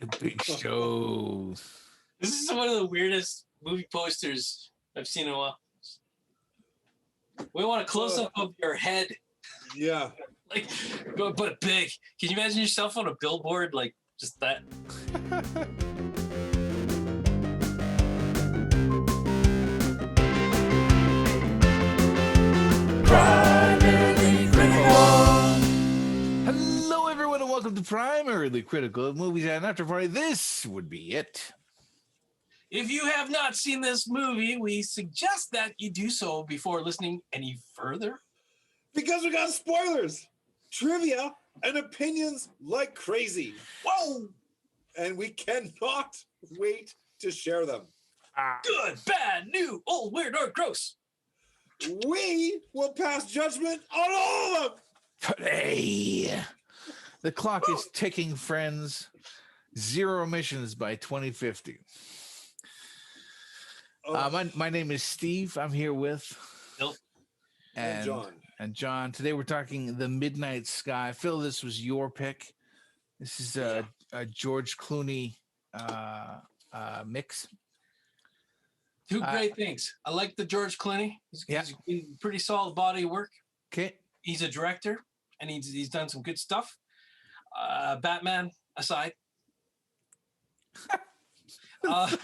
The big show. This is one of the weirdest movie posters I've seen in a while. We want a close up of your head. Yeah. Like, but big. Can you imagine yourself on a billboard like just that? Primarily Critical. Hello, everyone, and welcome to Primarily Critical Movies and After Party. This would be it. If you have not seen this movie, we suggest that you do so before listening any further. Because we got spoilers, trivia, and opinions like crazy. Whoa! And we cannot wait to share them. Good, bad, new, old, weird, or gross. We will pass judgment on all of them. Today, the clock is ticking, friends. Zero emissions by 2050. My name is Steve. I'm here with Phil and John. And John. Today we're talking The Midnight Sky. Phil, this was your pick. This is a George Clooney mix. Two great things. I like the George Clooney. He's pretty solid body of work. Okay. He's a director, and he's done some good stuff. Batman aside. But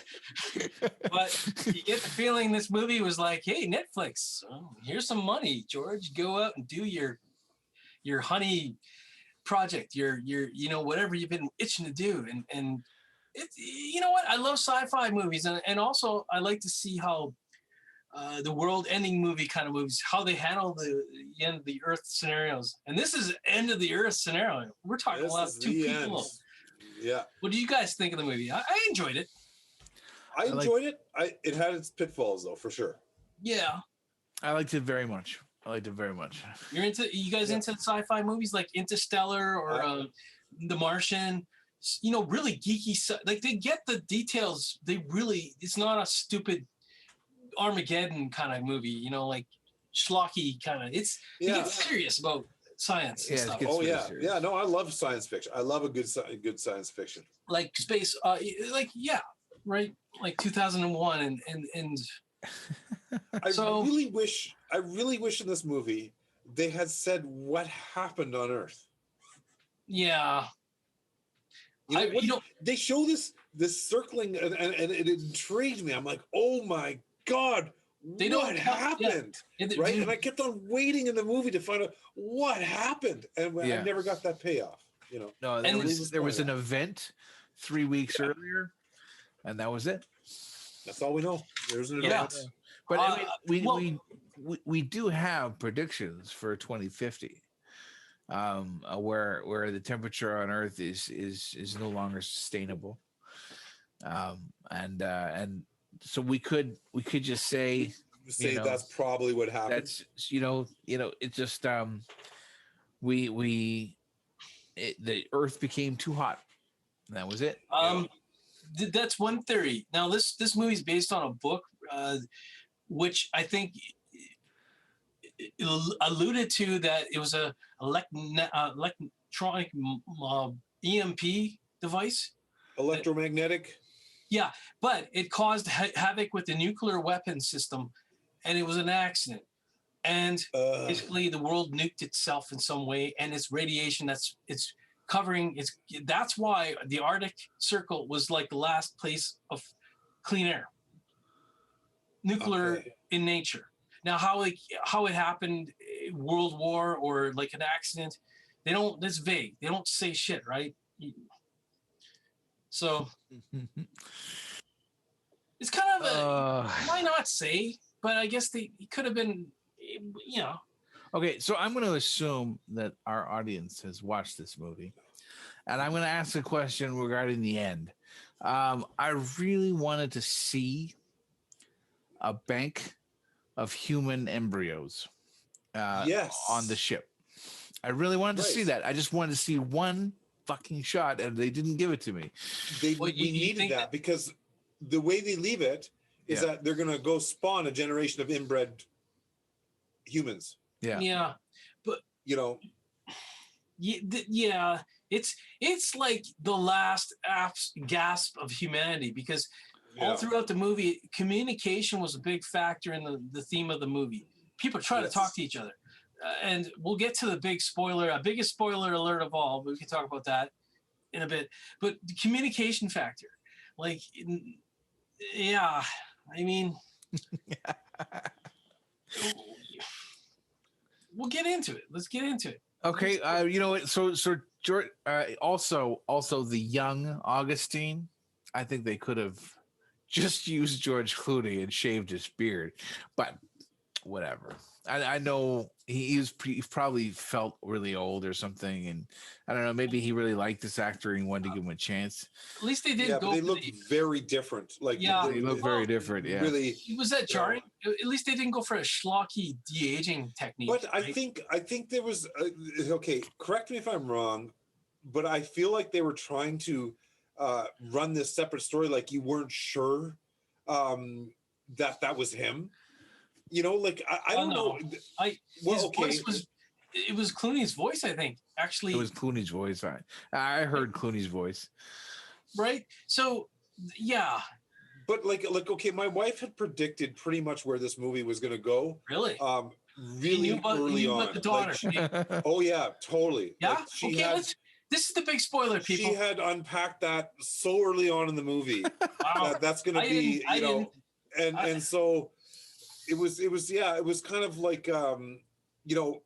you get the feeling this movie was like, hey, Netflix, here's some money, George. Go out and do your honey project, your whatever you've been itching to do. And it's, you know what? I love sci-fi movies, and also I like to see how the world-ending movie kind of movies, how they handle the end of the Earth scenarios. And this is end of the Earth scenario. We're talking about two people. End. Yeah. What do you guys think of the movie? I enjoyed it. I enjoyed it. It had its pitfalls, though, for sure. Yeah. I liked it very much. You guys into sci-fi movies like Interstellar or The Martian? Really geeky stuff. Like, they get the details. It's not a stupid Armageddon kind of movie, like schlocky kind of. They get serious about science and stuff. Oh yeah. Serious. Yeah, no, I love science fiction. I love a good science fiction. Like space, right? Like 2001 and I really wish in this movie they had said what happened on Earth. Yeah. They show this circling and it intrigued me. I'm like, oh my God, what happened? Yeah. Right? And I kept on waiting in the movie to find out what happened. And I never got that payoff. No, there was an event 3 weeks earlier, and that was it. That's all we know. There's an event. But we do have predictions for 2050. Where the temperature on Earth is no longer sustainable, and so we could just say that's probably what happened. That's it just the Earth became too hot, and that was it. That's one theory. Now this movie is based on a book, which I think alluded to that it was a electronic EMP device. Electromagnetic? Yeah, but it caused havoc with the nuclear weapon system, and it was an accident. And basically the world nuked itself in some way, and it's radiation that's why the Arctic Circle was like the last place of clean air. Nuclear in nature. Now, how it happened, World War or like an accident, that's vague. They don't say shit, right? So it's kind of why not say? But I guess it could have been, Okay, so I'm going to assume that our audience has watched this movie, and I'm going to ask a question regarding the end. I really wanted to see a bank of human embryos on the ship. I really wanted to see that. I just wanted to see one fucking shot, and they didn't give it to me. We needed that because the way they leave it is that they're going to go spawn a generation of inbred humans. Yeah. But Yeah, It's like the last gasp of humanity, because all throughout the movie, communication was a big factor in the theme of the movie. People try to talk to each other. And we'll get to the biggest spoiler alert of all, but we can talk about that in a bit. But the communication factor, like, yeah, I mean, we'll get into it. Let's get into it. Okay, you know what? So George, also the young Augustine. I think they could have just used George Clooney and shaved his beard, but whatever. I know he probably felt really old or something, and I don't know. Maybe he really liked this actor and wanted to give him a chance. At least they didn't go. But they look very different. Like they look very different. Yeah, really. Was that jarring? At least they didn't go for a schlocky de-aging technique. But I think there was okay. Correct me if I'm wrong, but I feel like they were trying to run this separate story. Like you weren't sure that was him. You know, like I don't know. Voice was Clooney's voice, I think. Actually, it was Clooney's voice. I heard Clooney's voice. Right. So, yeah. But like, okay, my wife had predicted pretty much where this movie was going to go. Really? Really early on. The daughter. Like, oh yeah, totally. Yeah. Like this is the big spoiler, people. She had unpacked that so early on in the movie. Wow. That's going to be, you know, and so. It was kind of like, you know,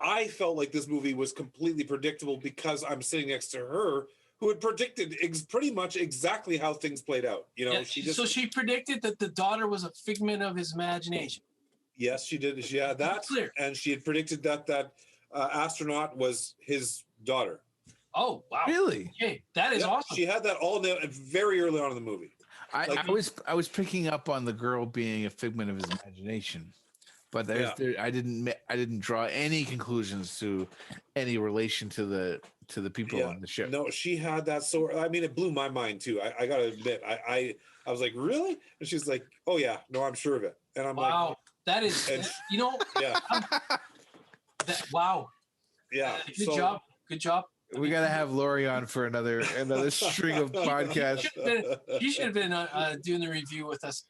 I felt like this movie was completely predictable because I'm sitting next to her who had predicted pretty much exactly how things played out. You know, so she predicted that the daughter was a figment of his imagination. Yes, she did. She had that. And she had predicted that astronaut was his daughter. Oh, wow. Really? Okay, that is awesome. She had that all very early on in the movie. I was picking up on the girl being a figment of his imagination, but I didn't draw any conclusions to any relation to the people on the show. No, she had that. So I mean, it blew my mind too. I gotta admit, I was like, really? And she's like, oh yeah, no, I'm sure of it. And I'm like, wow, that is, you know, wow. Yeah. Good job. We got to have Lori on for another string of podcasts. She should have been doing the review with us.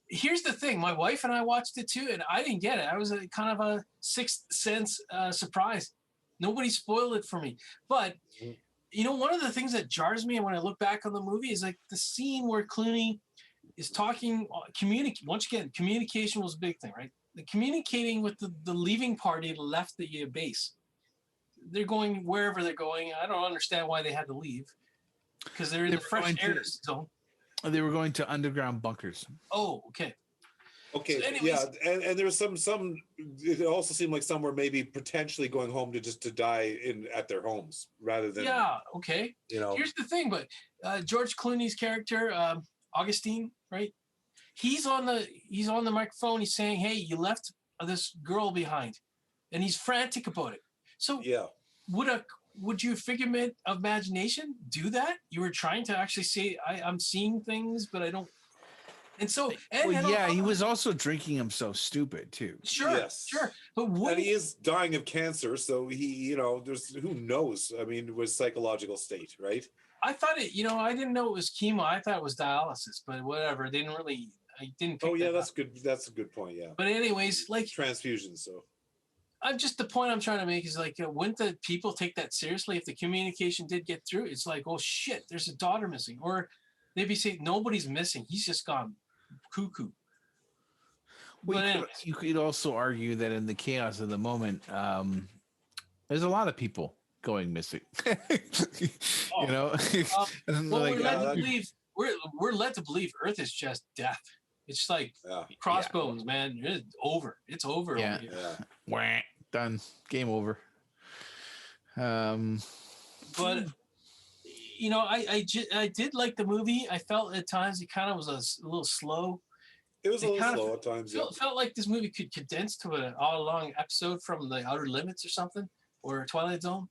Here's the thing. My wife and I watched it too, and I didn't get it. I was kind of a sixth sense surprise. Nobody spoiled it for me. But, you know, one of the things that jars me when I look back on the movie is like the scene where Clooney is talking, once again, communication was a big thing, right? The communicating with the leaving party that left the base. They're going wherever they're going. I don't understand why they had to leave, because they're in the fresh air zone. They were going to underground bunkers. Oh, okay. Okay, so anyways, and there was some. It also seemed like some were maybe potentially going home to die at their homes rather than. Yeah. Okay. You know. Here's the thing, but George Clooney's character, Augustine, right? He's on the microphone. He's saying, "Hey, you left this girl behind," and he's frantic about it. So yeah, would your figment of imagination do that? You were trying to actually say, I'm seeing things, but I don't. And so, he was also drinking himself stupid too. Sure. But he is dying of cancer, so he, you know, there's who knows. I mean, it was psychological state, right? I thought it. You know, I didn't know it was chemo. I thought it was dialysis, but whatever. I didn't. Oh yeah, that's good. That's a good point. Yeah. But anyways, like transfusions. So. The point I'm trying to make is like, wouldn't the people take that seriously if the communication did get through? It's like, oh shit, there's a daughter missing, or maybe say nobody's missing. He's just gone cuckoo. Well, you could also argue that in the chaos of the moment, there's a lot of people going missing. You know, we're led to believe Earth is just death. It's like crossbones, man. It's over. It's over. Yeah. Wah, done. Game over. But you know, I did like the movie. I felt at times it kind of was a little slow. It was a little slow at times. Felt like this movie could condense to an all-along episode from The Outer Limits or something, or Twilight Zone.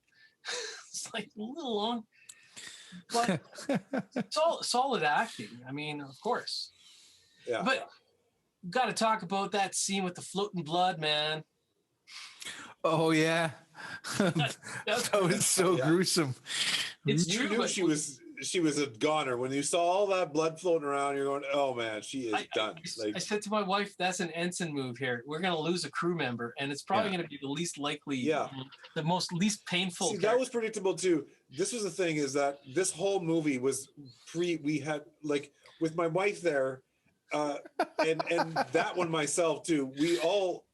It's like a little long, but it's all solid acting. I mean, of course. Yeah. But got to talk about that scene with the floating blood, man. Oh yeah. That was so gruesome. It's You true. knew she was a goner when you saw all that blood floating around. You're going, "Oh man, she is done." I said to my wife, "That's an ensign move here. We're going to lose a crew member, and it's probably going to be the least likely, the most least painful." See, that was predictable too. This was the thing, is that this whole movie was we had, like, with my wife there, and that one myself too.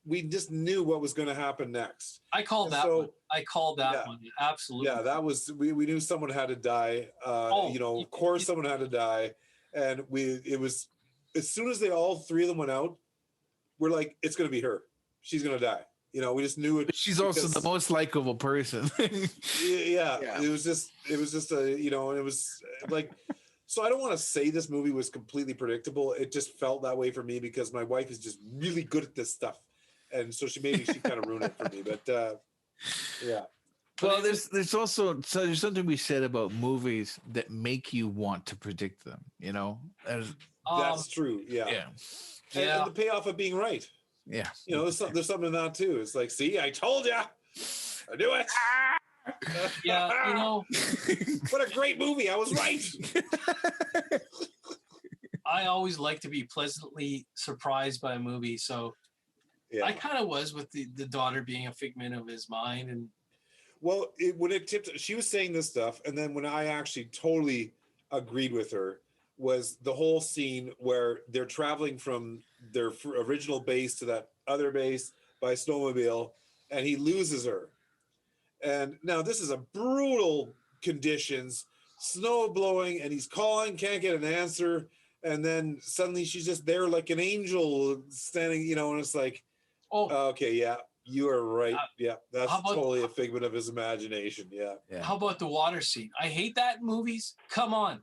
We just knew what was going to happen next. I called that one. I called that one. Absolutely. Yeah, that was, we knew someone had to die. Of course someone had to die. And it was, as soon as they all three of them went out, we're like, it's going to be her. She's going to die. We just knew it. She's also the most likable person. yeah. It was just and it was like, so I don't want to say this movie was completely predictable. It just felt that way for me because my wife is just really good at this stuff. And so she kind of ruined it for me, but yeah. Well, there's also there's something we said about movies that make you want to predict them. That's true. Yeah. And the payoff of being right. Yeah. There's something in that too. It's like, see, I told you, I knew it. Yeah, what a great movie. I was right. I always like to be pleasantly surprised by a movie, so I kind of was with the daughter being a figment of his mind. And well, when it tipped, she was saying this stuff, and then when I actually totally agreed with her was the whole scene where they're traveling from their original base to that other base by snowmobile, and he loses her. And now this is a brutal conditions, snow blowing, and he's calling, can't get an answer. And then suddenly she's just there like an angel standing, and it's like, okay, yeah, you are right. Yeah, that's totally a figment of his imagination. Yeah. How about the water scene? I hate that in movies. Come on.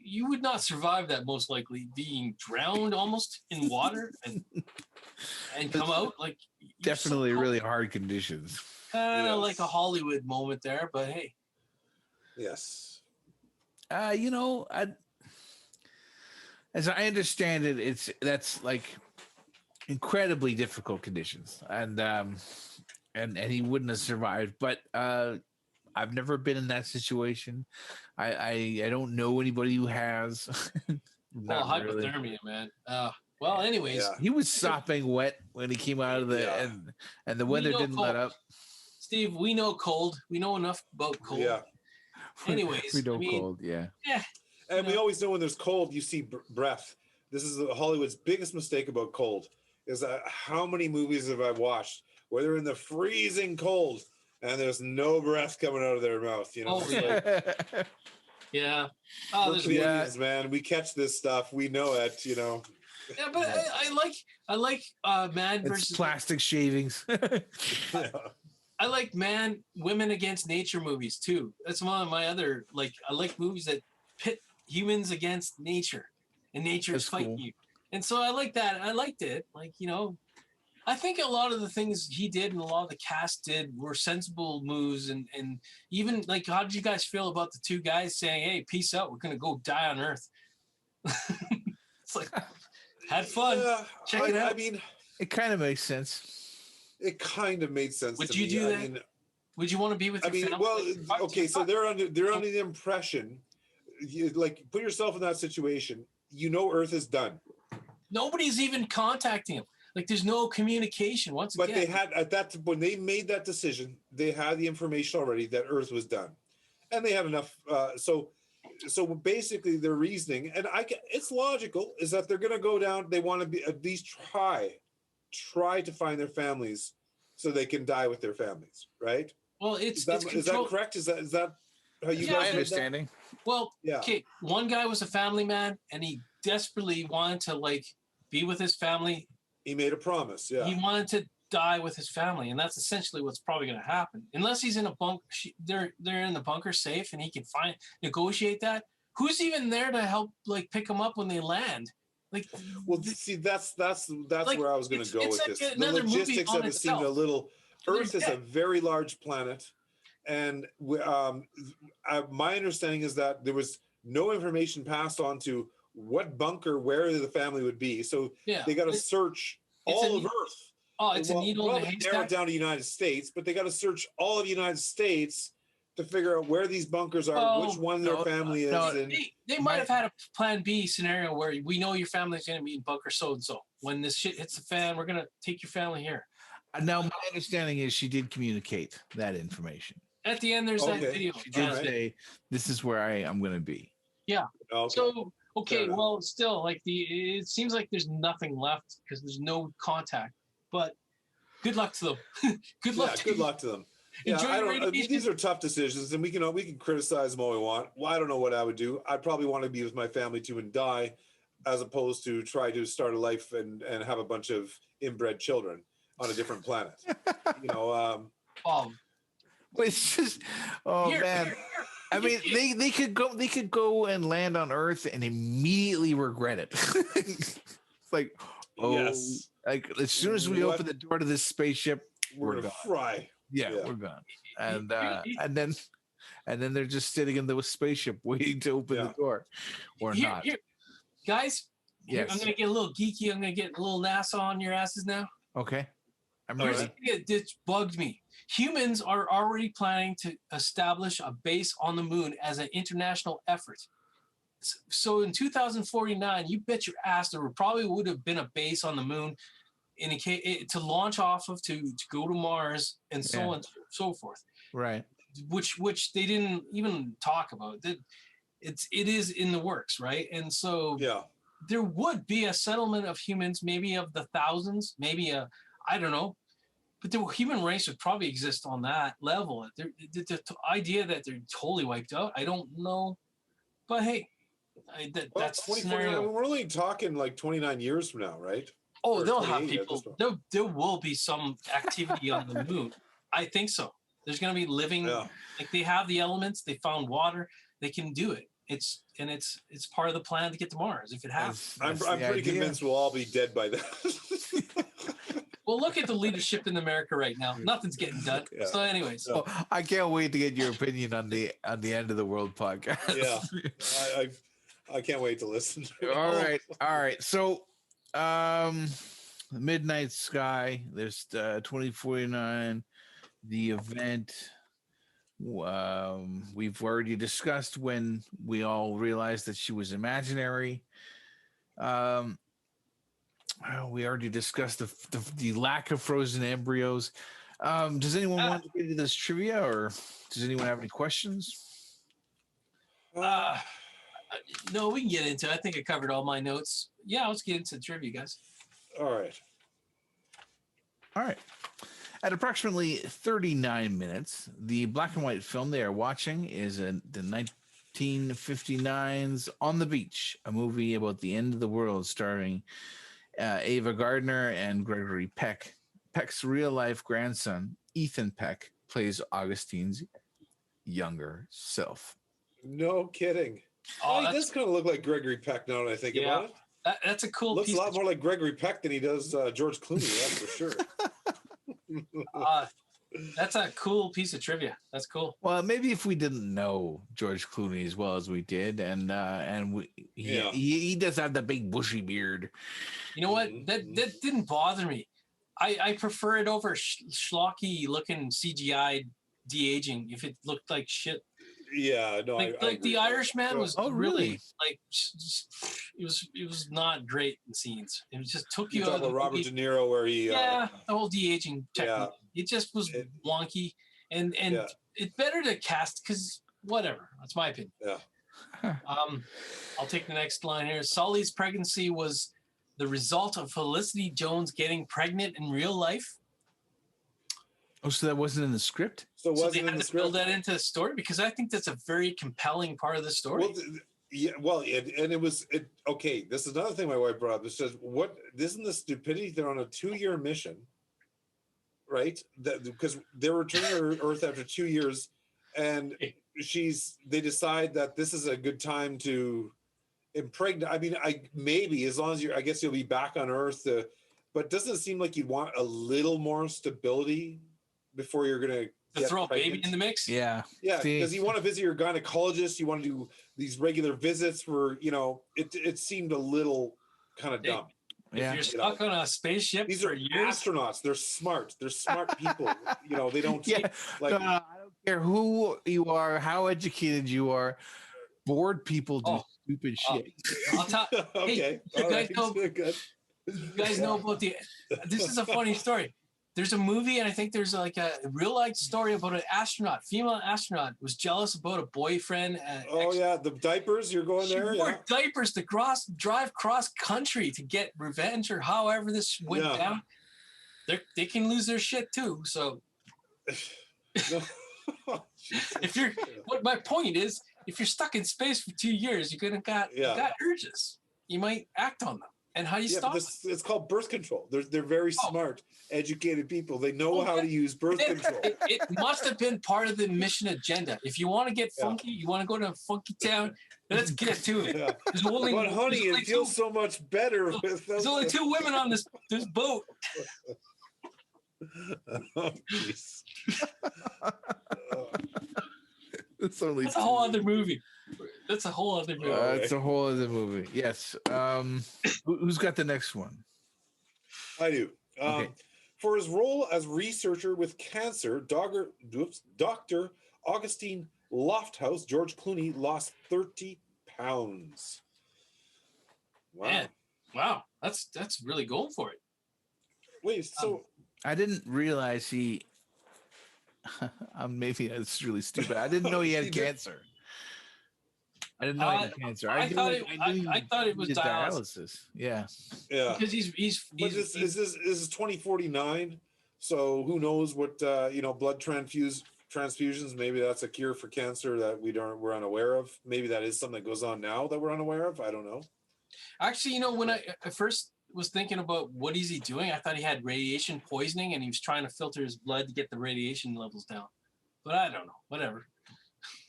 You would not survive that, most likely, being drowned almost in water and come out like definitely really hard conditions. Kind of like a Hollywood moment there, but hey. Yes. As I understand it, that's like incredibly difficult conditions, and he wouldn't have survived. But I've never been in that situation. I don't know anybody who has. Well, hypothermia, man. Well, anyways, he was sopping wet when he came out of and the weather didn't let up. Steve, we know cold. We know enough about cold. Yeah. Anyways, we know cold. Yeah. Yeah. And we always know when there's cold, you see breath. This is Hollywood's biggest mistake about cold. Is how many movies have I watched where they're in the freezing cold and there's no breath coming out of their mouth? Yeah. We're Canadians, man. We catch this stuff. We know it. Yeah, but I like man versus plastic shavings. I like women against nature movies too. That's one of my other I like movies that pit humans against nature, and nature is fighting you. And so I like that. I liked it. I think a lot of the things he did and a lot of the cast did were sensible moves. And even how did you guys feel about the two guys saying, "Hey, peace out. We're going to go die on Earth." It's like, had fun. Check it out. I mean, it kind of makes sense. It kind of made sense. Would you do that? Would you want to be with your family? Well, okay, so they're under the impression, put yourself in that situation. Earth is done. Nobody's even contacting him. There's no communication once again. But they had when they made that decision, they had the information already that Earth was done, and they had enough. So basically, their reasoning, and it's logical, is that they're going to go down. They want to be at least try to find their families so they can die with their families, right? Well, is that correct? Is that how you guys understanding? Well, okay. One guy was a family man, and he desperately wanted to be with his family. He made a promise. Yeah, he wanted to die with his family, and that's essentially what's probably going to happen, unless he's in a bunker. They're in the bunker safe, and he can negotiate that. Who's even there to help pick them up when they land? See, that's where I was going to go with this. The logistics of it seemed a little. Earth is a very large planet, and my understanding is that there was no information passed on to what bunker where the family would be. So they got to search all of Earth. Oh, it's a needle in a narrow haystack. it down to United States, but they got to search all of the United States to figure out where these bunkers are, which one their family is. And they might have had a plan B scenario where we know your family's going to be in bunker so-and-so. When this shit hits the fan, we're going to take your family here. Now, my understanding is she did communicate that information. At the end, there's that video. She did say, this is where I'm going to be. Yeah. Okay. So, well, still, like it seems like there's nothing left because there's no contact. But good luck to them. Good luck to them. Yeah, these are tough decisions, and we can criticize them all we want. Well, I don't know what I would do. I'd probably want to be with my family too and die, as opposed to try to start a life and have a bunch of inbred children on a different planet. It's just, man. I mean, they could go and land on Earth and immediately regret it. It's like, yes. Like as soon as we open the door to this spaceship, we're gonna fry. Yeah, we're gone. And then they're just sitting in the spaceship waiting to open the door, or not. Guys, yes. I'm gonna get a little geeky. I'm gonna get a little NASA on your asses now. Okay, I'm ready. This bugged me. Humans are already planning to establish a base on the moon as an international effort. So in 2049, you bet your ass there probably would have been a base on the moon in a case to launch off of to go to Mars and so on and so forth. Right. Which they didn't even talk about. It is in the works, right? And so there would be a settlement of humans, maybe of the thousands, maybe I don't know. But the human race would probably exist on that level. The idea that they're totally wiped out, I don't know. But hey, that's 2049. We're only talking like 29 years from now, right? Oh, they'll have people. There will be some activity on the moon. I think so. There's going to be living. Like they have the elements. They found water. They can do it. It's part of the plan to get to Mars if it happens. I'm pretty convinced we'll all be dead by then. Well, look at the leadership in America right now. Nothing's getting done. Yeah. So, anyways, I can't wait to get your opinion on the End of the World podcast. Yeah, I can't wait to listen. All right. So, Midnight Sky. There's 2049. The event. We've already discussed when we all realized that she was imaginary. We already discussed the lack of frozen embryos. Does anyone want to get into this trivia, or does anyone have any questions? No, we can get into it. I think I covered all my notes. Yeah, let's get into the trivia, guys. All right. At approximately 39 minutes, the black and white film they are watching is the 1959's On the Beach, a movie about the end of the world starring Ava Gardner and Gregory Peck. Peck's real-life grandson, Ethan Peck, plays Augustine's younger self. No kidding. He does kind of look like Gregory Peck now that I think about it. That's a cool Looks a lot more like Gregory Peck than he does George Clooney, that's for sure. That's a cool piece of trivia. That's cool. Well, maybe if we didn't know George Clooney as well as we did, he does have the big bushy beard. You know what? That didn't bother me. I prefer it over schlocky looking CGI de-aging. If it looked like shit. Yeah, no. Like the Irishman was really like it was not great in scenes. It just took you out of the Robert De Niro where he the whole de-aging technique. It just was wonky and it's better to cast because whatever. That's my opinion. Yeah. I'll take the next line here. Sully's pregnancy was the result of Felicity Jones getting pregnant in real life. Oh, so that wasn't in the script? So they had to build that into the story because I think that's a very compelling part of the story. It was okay. This is another thing my wife brought up. It says, "What? Isn't the stupidity? They're on a 2-year mission, right? Because they're returning to Earth after 2 years, and they decide that this is a good time to impregnate. I mean, maybe as long as I guess you'll be back on Earth. But doesn't it seem like you want a little more stability before you're going to throw a baby in the mix? Yeah. Because you want to visit your gynecologist. You want to do these regular visits where, it seemed a little kind of dumb. If you're stuck on a spaceship these for are years, astronauts. They're smart. They're smart people. They don't like. I don't care who you are, how educated you are. Bored people do stupid shit. I'll tell. Okay, hey, good. You guys know about this is a funny story. There's a movie, and I think there's like a real life story about an astronaut, female astronaut, was jealous about a boyfriend. The diapers. You're going there. She wore diapers to drive cross country to get revenge, or however this went down. They can lose their shit too. So, what my point is, if you're stuck in space for 2 years, you got urges. You might act on them. And how do you stop it? It's called birth control. They're very smart, educated people. They know how to use birth control. It must have been part of the mission agenda. If you want to get funky, you want to go to a funky town, let's get to it. Yeah. But honey, it feels so much better with there's only 2 women on this boat. Oh, jeez. That's a whole other movie. That's a whole other movie. That's a whole other movie. Yes. Who's got the next one? I do. For his role as researcher with cancer, Dr. Augustine Lofthouse, George Clooney lost 30 pounds. Wow. Man. Wow. That's really going for it. Wait, so I didn't realize he maybe that's really stupid. I didn't know he had cancer. I didn't know he had cancer. I thought it was dialysis. Yeah. Because he's But this is 2049, so who knows what blood transfusions. Maybe that's a cure for cancer that we're unaware of. Maybe that is something that goes on now that we're unaware of. I don't know. Actually, when I first was thinking about what is he doing, I thought he had radiation poisoning and he was trying to filter his blood to get the radiation levels down. But I don't know. Whatever.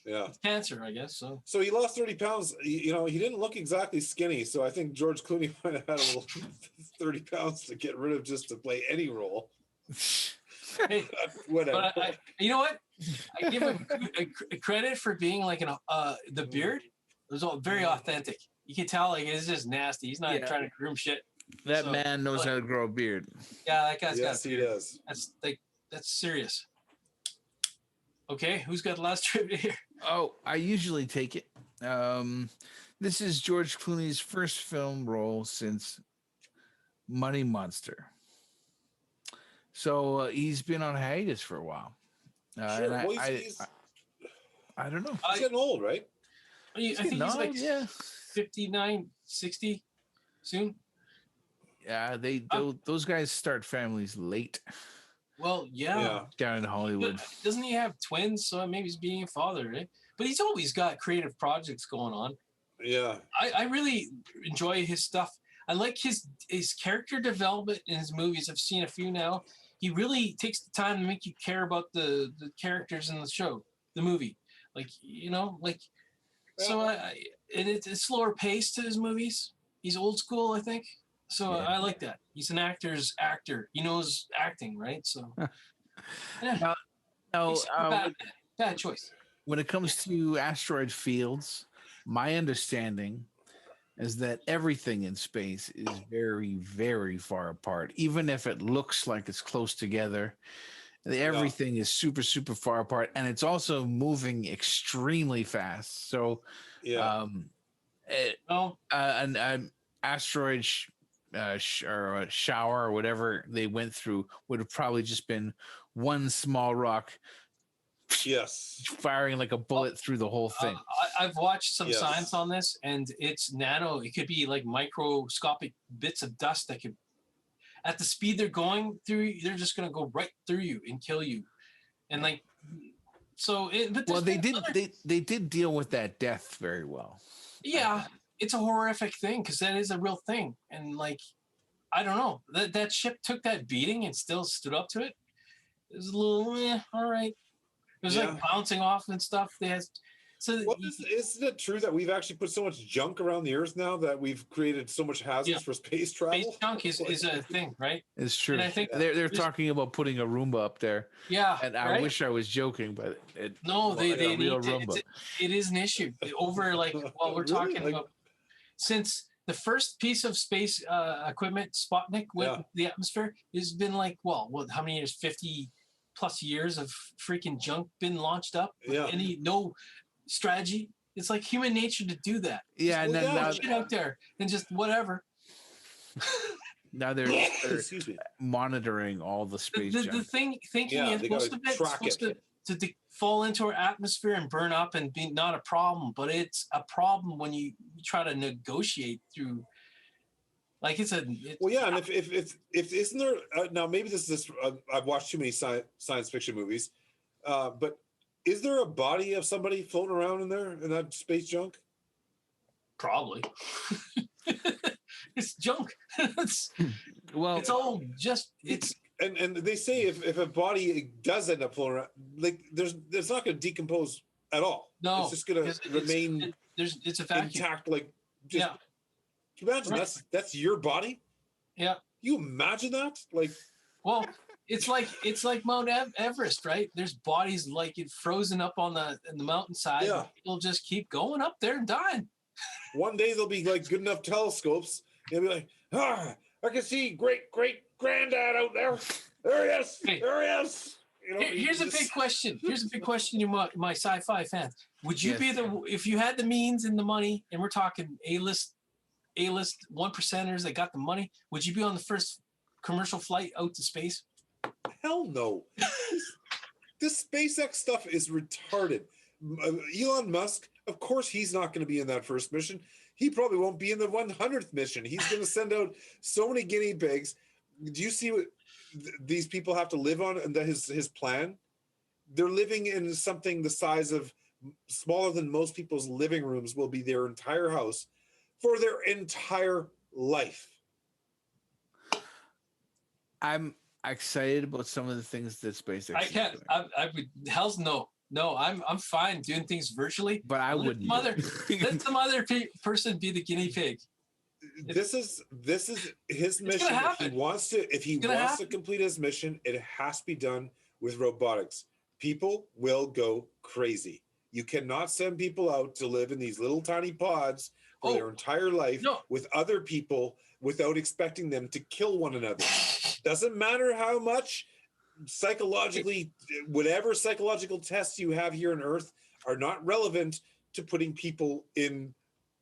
Yeah. It's cancer, I guess. So he lost 30 pounds. He didn't look exactly skinny. So I think George Clooney might have had a little 30 pounds to get rid of just to play any role. Hey, whatever. But you know what? I give him a credit for being like the beard. It was all very authentic. You can tell it's just nasty. He's not trying to groom shit. That man knows how to grow a beard. Yeah, that guy's got a beard. Yes, he does. That's serious. Okay, who's got the last trivia here? Oh, I usually take it. This is George Clooney's first film role since Money Monster. So he's been on hiatus for a while. Sure. Well, I don't know. He's getting old, right? I think he's like 59, 60 soon. Yeah, those guys start families late. Well, yeah. Down in Hollywood. But doesn't he have twins? So maybe he's being a father, right? But he's always got creative projects going on. Yeah. I really enjoy his stuff. I like his character development in his movies. I've seen a few now. He really takes the time to make you care about the characters in the show, the movie. So it's slower pace to his movies. He's old school, I think. So I like that. He's an actor's actor. He knows acting, right? So bad choice. When it comes to asteroid fields, my understanding is that everything in space is very, very far apart. Even if it looks like it's close together, everything is super, super far apart. And it's also moving extremely fast. So an asteroid or a shower or whatever they went through would have probably just been one small rock firing like a bullet through the whole thing. I've watched some science on this, and it's nano. It could be like microscopic bits of dust that could, at the speed they're going through, they're just going to go right through you and kill you. And they did deal with that death very well. Yeah. It's a horrific thing because that is a real thing. And I don't know, that ship took that beating and still stood up to it. It was a little, all right. It was like bouncing off and stuff. Isn't it true that we've actually put so much junk around the Earth now that we've created so much hazards for space travel? Space junk is a thing, right? It's true. And I think they're talking about putting a Roomba up there. Yeah, and I wish I was joking, but they need Roomba. It is an issue over while we're talking about since the first piece of space equipment, Sputnik, with the atmosphere, has been like, well, how many years? 50 plus years of freaking junk been launched up. Yeah. No strategy. It's like human nature to do that. Yeah, just and then now shit out there and just whatever. Now they're monitoring all the space junk. The thinking is most of it's supposed to fall into our atmosphere and burn up and be not a problem, but it's a problem when you try to negotiate through. Like and if isn't there now maybe this is I've watched too many science fiction movies, but is there a body of somebody floating around in there in that space junk? Probably. It's junk. It's all just and they say if a body does end up floating around, like it's not going to decompose at all. No, it's just going to remain. It's a vacuum intact. Like just, can you imagine that's your body? Yeah. You imagine that? Like, well, it's like Mount Everest, right? There's bodies like it frozen up on the mountainside. Yeah. They'll just keep going up there and dying. One day they'll be like good enough telescopes. They'll be like, I can see great granddad out there. There he is. Hey, there he is. You know, here's a big question. Here's a big question, you my sci-fi fans. Would you be if you had the means and the money, and we're talking A-list 1%ers that got the money, would you be on the first commercial flight out to space? Hell no. This SpaceX stuff is retarded. Elon Musk, of course, he's not going to be in that first mission. He probably won't be in the 100th mission. He's going to send out so many guinea pigs. Do you see what these people have to live on? And that his plan? They're living in something the size of smaller than most people's living rooms will be their entire house for their entire life. I'm excited about some of the things that SpaceX. I can't. I would. Hell's no. No, I'm fine doing things virtually. But I wouldn't. Let some other person be the guinea pig. This is his mission. If he wants to complete his mission, it has to be done with robotics. People will go crazy. You cannot send people out to live in these little tiny pods for their entire life with other people without expecting them to kill one another. Doesn't matter how much psychologically, whatever psychological tests you have here on Earth are not relevant to putting people in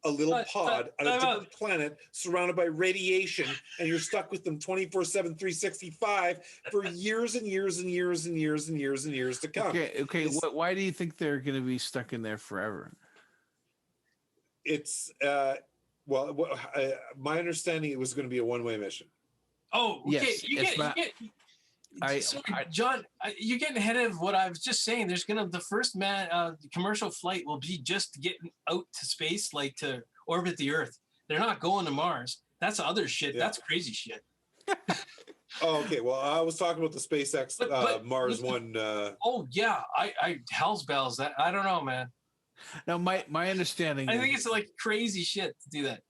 a little pod on a different planet surrounded by radiation, and you're stuck with them 24/7, 365 for years and years and years and years and years and years to come. Okay. Why do you think they're going to be stuck in there forever? It's my understanding, it was going to be a one-way mission. Oh, okay. Yes, John, you're getting ahead of what I was just saying. There's the first commercial flight will be just getting out to space, like to orbit the Earth. They're not going to Mars. That's other shit. Yeah. That's crazy shit. Oh, okay. Well, I was talking about the SpaceX Mars one. Oh yeah, I hell's bells. That I don't know, man. Now, my understanding. I think it's like crazy shit to do that.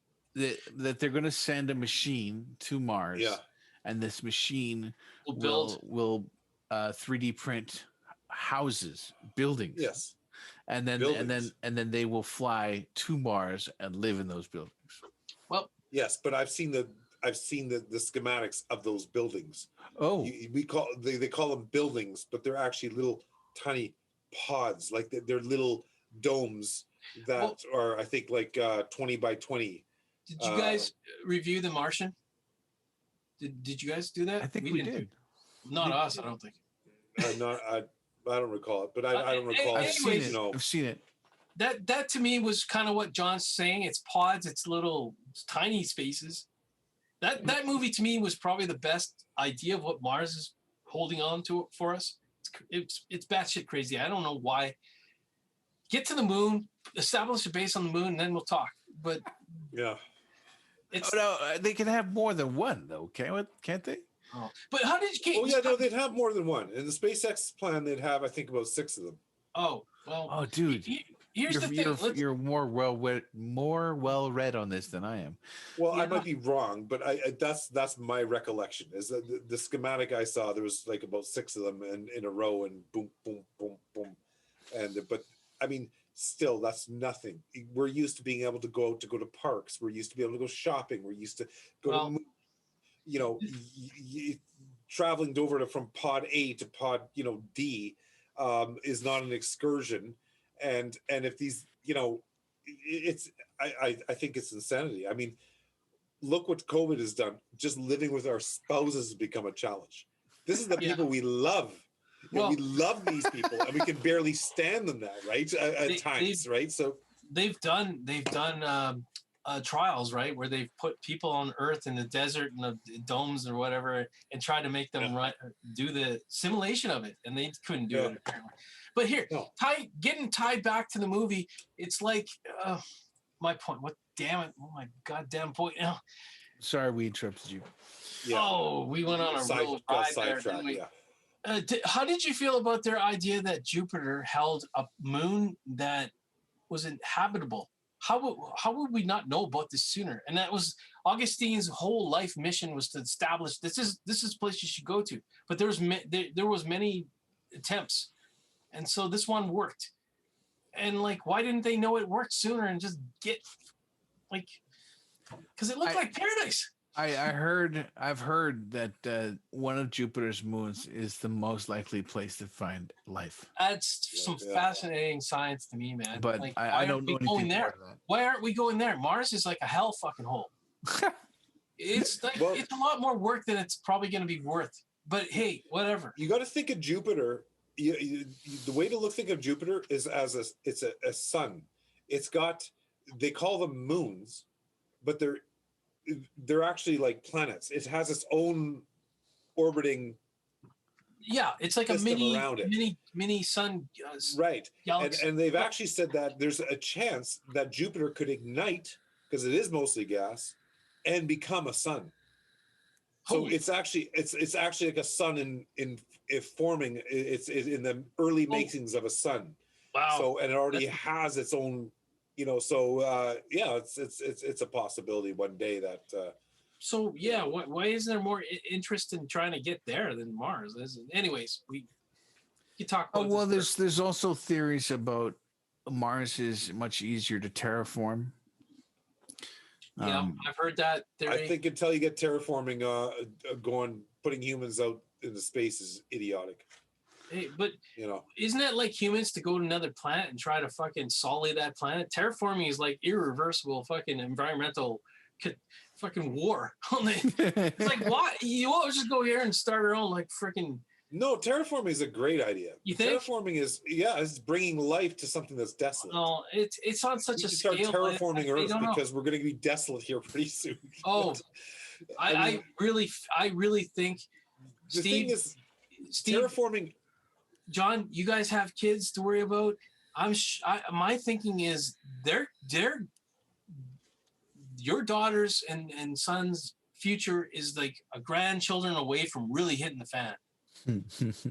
That they're going to send a machine to Mars. Yeah. And this machine will 3D print houses, buildings. Yes. And then they will fly to Mars and live in those buildings. Well, yes, but I've seen the schematics of those buildings. Oh, they call them buildings, but they're actually little tiny pods, like they're little domes that are, I think, like 20 by 20. Did you guys review The Martian? Did you guys do that? I think we did. Not us, I don't think. I don't recall it, but I don't recall. I've seen it. That to me was kind of what John's saying. It's pods. It's little tiny spaces. That movie to me was probably the best idea of what Mars is holding on to for us. It's batshit crazy. I don't know why. Get to the moon, establish a base on the moon, and then we'll talk. But yeah. They can have more than one, though, can't they? Oh. But how did you? Oh yeah, no, they'd have more than one. In the SpaceX plan, they'd have, I think, about 6 of them. Oh well. Oh, dude, here's the thing. You're more well read on this than I am. Well, I might be wrong, but that's my recollection. Is that the schematic I saw? There was like about 6 of them in a row, and boom, boom, boom, boom, but I mean, still, that's nothing. We're used to being able to go to parks. We're used to be able to go shopping. We're used to go to, you know, traveling over from pod A to pod, you know, D is not an excursion. And if these, you know, I think it's insanity. I mean, look what COVID has done. Just living with our spouses has become a challenge. This is the people we love. You know, we love these people, and we can barely stand them now, right? At times, right? So they've done trials, right, where they've put people on Earth in the desert and the domes or whatever, and tried to make them do the simulation of it, and they couldn't do it apparently. But here, getting tied back to the movie, it's like my point. What? Damn it! Oh my goddamn point! Now. Sorry, we interrupted you. Yeah. Oh, we went on a real ride there, didn't we? How did you feel about their idea that Jupiter held a moon that was inhabitable? How would we not know about this sooner? And that was Augustine's whole life mission, was to establish this is a place you should go to. But there was many attempts, and so this one worked. And like, why didn't they know it worked sooner and just get like? Because it looked like paradise. I've heard that one of Jupiter's moons is the most likely place to find life. That's some fascinating science to me, man. But like, I don't know anything there. Why aren't we going there? Mars is like a hell fucking hole. It's like it's a lot more work than it's probably going to be worth. But hey, whatever. You got to think of Jupiter. The way to think of Jupiter is as a sun. It's got, they call them moons, but they're actually like planets. It has its own orbiting. Yeah, it's like a mini sun. Right, and they've actually said that there's a chance that Jupiter could ignite, because it is mostly gas, and become a sun. So it's actually like a sun in forming. It's in the early makings of a sun. Wow. So, and it already has its own, you know. So it's a possibility one day that. So yeah, why isn't there more interest in trying to get there than Mars? Anyways, you talk about. Well, there's also theories about Mars is much easier to terraform. Yeah, I've heard that theory. I think until you get terraforming putting humans out into space is idiotic. Hey, but you know, isn't that like humans to go to another planet and try to fucking sully that planet? Terraforming is like irreversible fucking environmental fucking war. It's like, why? You always just go here and start our own like freaking. No, terraforming is a great idea. You think? Terraforming is bringing life to something that's desolate. No, it's on such a scale. Start terraforming Earth because we're going to be desolate here pretty soon. Oh, I really think. The thing is, terraforming. John, you guys have kids to worry about. My thinking is your daughters and sons' future is like a grandchildren away from really hitting the fan.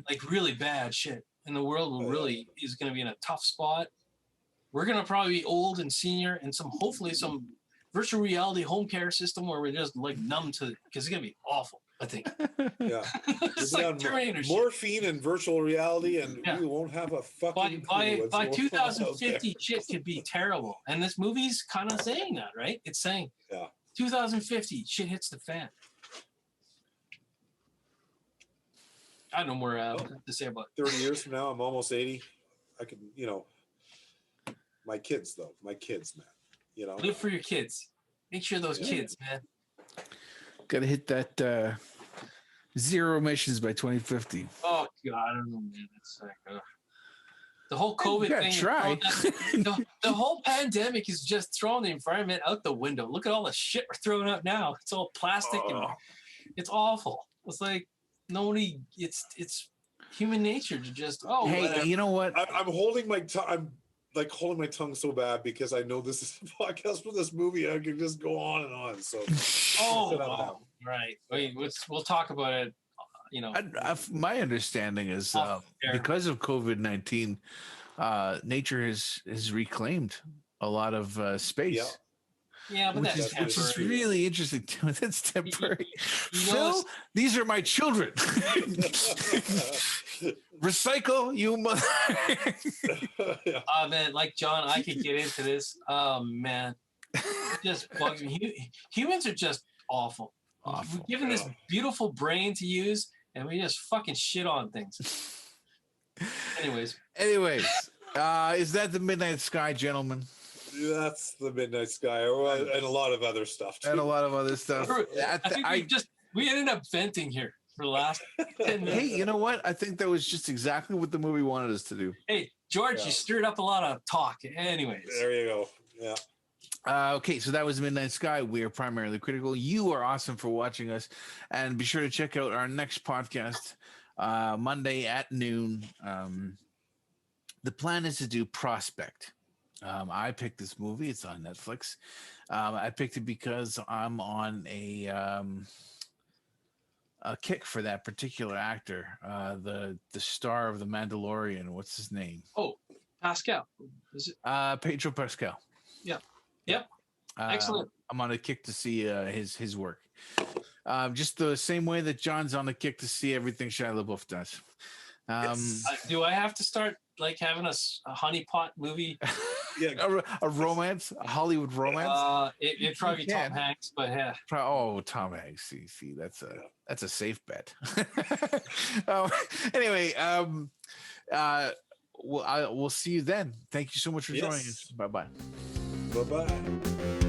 Like really bad shit, and the world will really is going to be in a tough spot. We're going to probably be old and senior, and hopefully some virtual reality home care system where we're just like numb to, because it's going to be awful. I think. Yeah, it's like Terminator morphine and virtual reality, and we won't have a fucking. By 2050, shit could be terrible, and this movie's kind of saying that, right? It's saying 2050, shit hits the fan. I don't know more to say about it. 30 years from now, I'm almost 80. I can, you know, my kids, man, you know. Live for your kids. Make sure those kids, man. Got to hit that zero emissions by 2050. Oh, God, I don't know, man. That's like, the whole COVID thing. Try. The whole pandemic is just throwing the environment out the window. Look at all the shit we're throwing out now. It's all plastic and it's awful. It's like, nobody, it's human nature to just hey, whatever. You know what, I'm holding my tongue. I'm like holding my tongue so bad because I know this is a podcast for this movie. I can just go on and on. So wow. Right, we'll talk about it, you know. My understanding is because of COVID-19, nature has reclaimed a lot of space. Yeah, but that's which is really interesting. That's temporary. Phil, these are my children. Recycle, you mother. Oh man, like John, I could get into this. Oh man, it just bugs me. Humans are just awful. We're given this beautiful brain to use, and we just fucking shit on things. Anyways, is that the Midnight Sky, gentlemen? That's the Midnight Sky, and a lot of other stuff too. And a lot of other stuff. I think we ended up venting here for the last 10 minutes. Hey, you know what? I think that was just exactly what the movie wanted us to do. Hey, George, you stirred up a lot of talk. Anyways. There you go. Yeah. Okay, so that was Midnight Sky. We are primarily critical. You are awesome for watching us. And be sure to check out our next podcast Monday at noon. The plan is to do Prospect. I picked this movie. It's on Netflix. I picked it because I'm on a kick for that particular actor, the star of The Mandalorian. What's his name? Oh, Pascal. Is it? Pedro Pascal. Yeah. Yep. Excellent. I'm on a kick to see his work. Just the same way that John's on a kick to see everything Shia LaBeouf does. Do I have to start like having a honeypot movie? Yeah, a romance, a Hollywood romance. It'd probably be Tom Hanks, but yeah. Tom Hanks. See, that's a safe bet. Anyway, we'll see you then. Thank you so much for joining us. Bye bye. Bye bye.